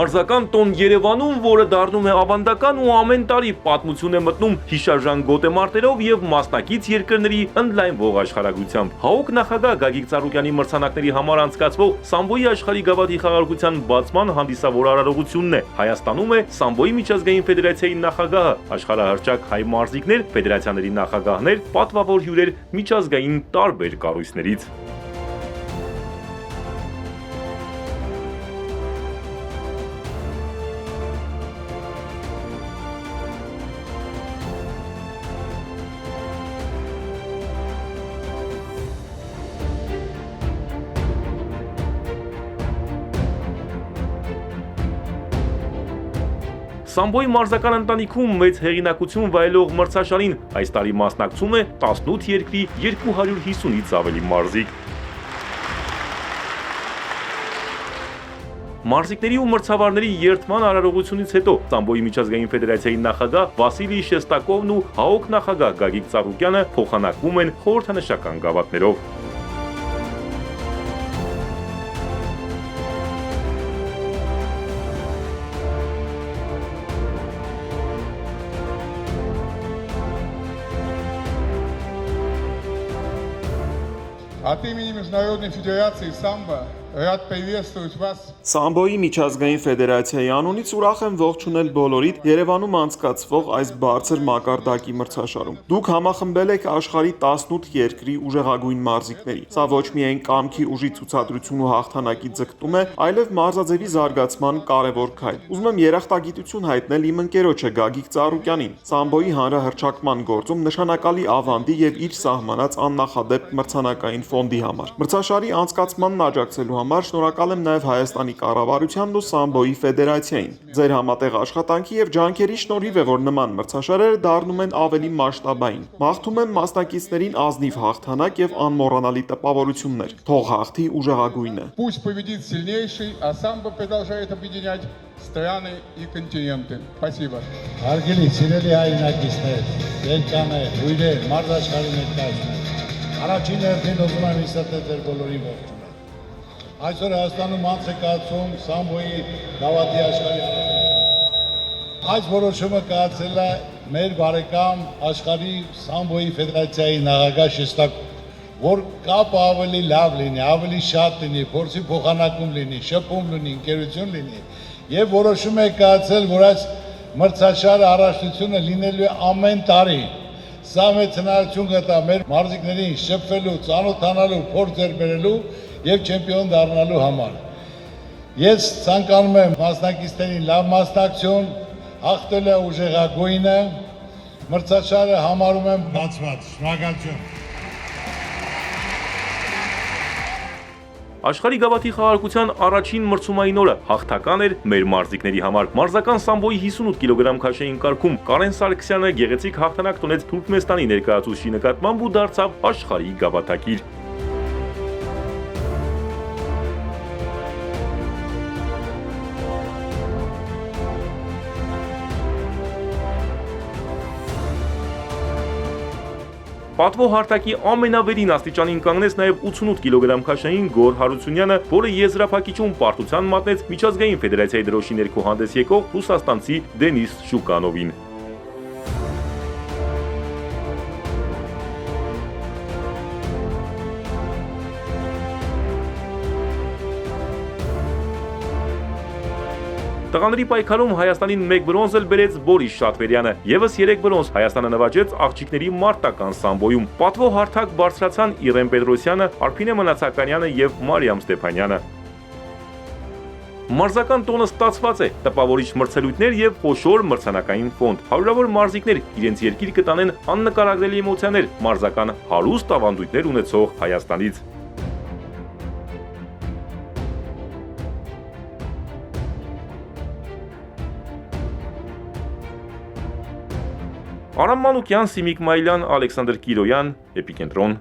Մարզական տոն Երևանում, որը դառնում է ավանդական ու ամեն տարի պատմություն է մտնում հիշարժան գոտեմարտերով եւ մասնակից երկրների ընդլայնվող աշխարհագրությամբ։ ՀԱՕԿ նախագահ Գագիկ Ծառուկյանի մրցանակների համար անցկացվող Սամբոյի աշխարհի գավաթի խաղարկության բացման հանդիսավոր արարողությունն է։ Հայաստանում է Սամբոյի միջազգային ֆեդերացիայի նախագահը, աշխարհահռչակ հայ մարզիկներ, ֆեդերացիաների նախագահներ, պատվավոր հյուրեր միջազգային տարբեր կառույցներից։ Սամբոյի մարզական ընտանիքում մեծ հեղինակություն վայելող մրցաշարին այս տարի մասնակցում է 18 երկրի 250-ից ավելի մարզիկ։ Մարզիկների ու մրցավարների երթման արարողությունից հետո Սամբոյի միջազգային ֆեդերացիայի նախագահ Վասիլի Շեստակովն ու ՀԱՕԿ նախագահ Գագիկ Ծառուկյանը փոխանակվում են խորհրդանշական գավաթներով։ От имени Международной Федерации самбо рад приветствовать вас. Սամբոյի միջազգային ֆեդերացիայի անունից ուրախ եմ ողջունել բոլորիդ Երևանում անցկացվող այս բարձր մակարդակի մրցաշարում։ Դուք համախմբել եք աշխարհի 18 երկրի ուժեղագույն մարզիկների։ Սա ոչ միայն կամքի ուժի ցուցադրություն ու հաղթանակի ձգտում է, այլև մարզաձևի զարգացման կարևոր քայլ։ Ուզում եմ երախտագիտություն հայտնել իմ ընկերոջը Գագիկ Ծառուկյանին, Սամբոյի հանրահռչակման գործում նշանակալի ավանդի եւ իր սահմանած աննախադեպ մրցանակային ֆոնդի համար։ Մրցաշարի անցկացմանն աջակցելու համար շնորհակալ եմ նաև Հայաստանի կառավարությանն ու Սամբոյի ֆեդերացիային։ Ձեր համատեղ աշխատանքի եւ ջանքերի շնորհիվ է, որ նման մրցաշարերը դառնում են ավելի մասշտաբային։ Մաղթում եմ մասնակիցներին ազնիվ հաղթանակ եւ անմոռանալի տպավորություններ։ Թող հաղթի ուժեղագույնը։ Пусть победит сильнейший, а самбо продолжает объединять страны и континенты. Спасибо. Հարգելի սիրելի հայրենակիցներ, ելկաներ, հյուրեր, մարզաշխարհի ներկայացներ։ Առաջին հերթին ուզում եմ իսատել ձեր բոլորի ողջունել։ Այսօր Հայաստանում անց է կացվում Սամբոյի գավաթի աշխարհի արարողություն։ Այս որոշումը կայացել է մեր բարեկամ աշխարհի Սամբոյի ֆեդերացիայի նախագահ Շեստակով, որ կապը ավելի լավ լինի, ավելի շատ լինի, փորձի փոխանակում լինի, շփում լինի, ընկերություն լինի, եւ որոշում է կայացել, որ այս մրցաշարը առաջնությունը լինելու է ամեն տարի։ Սա մեծ հնարավորություն կտա մեր մարզիկներին շփվելու, ծանոթանալու, փորձ ձեռք բերելու եւ չեմպիոն դառնալու համար։ Ես ցանկանում եմ մասնակիցներին լավ մասնակցություն, հաղթել է ուժեղագույնը, մրցաշարը համարում եմ բացված։ Շնորհակալություն։ Աշխարհի գավաթի խաղարկության առաջին մրցումային օրը հաղթական էր մեր մարզիկների համար։ Մարզական Սամբոյի 58 կիլոգրամ քաշային կարգում Կարեն Սարգսյանը գեղեցիկ հաղթանակ տոնեց Թուրքմենստանի ներկայացուցիչի նկատմամբ ու դարձավ աշխարհի գավաթակիր։ Պատվո հարթակի ամենավերին աստիճանին կանգնեց նաև 88 կիլոգրամ քաշային Գոր Հարությունյանը, որը եզրափակիչում պարտության մատնեց միջազգային ֆեդերացիայի դրոշի ներքո հանդես եկող ռուսաստանցի Դենիս Շուկանովին։ Տղաների պայքարում Հայաստանին 1 բրոնզ էլ բերեց Բորիս Շատվերյանը, եւս 3 բրոնզ Հայաստանը նվաճեց աղջիկների մարտական սամբոյում։ Պատվո հարթակ բարձրացան Իրեն Պետրոսյանը, Արփինե Մնացականյանը եւ Մարիամ Ստեփանյանը։ Մարզական տոնը ստացված է, տպավորիչ մրցելույթներ եւ խոշոր մրցանակային ֆոնդ։ Հարյուրավոր մարզիկներ իրենց երկիր կտանեն աննկարագրելի էմոցիաներ մարզական հարուստ ավանդույթներ ունեցող Հայաստանից։ Արամ Մանուկյան, Սիմիկ Մայլյան, Ալեքսանդր Կիրոյան, Էպիկենտրոն։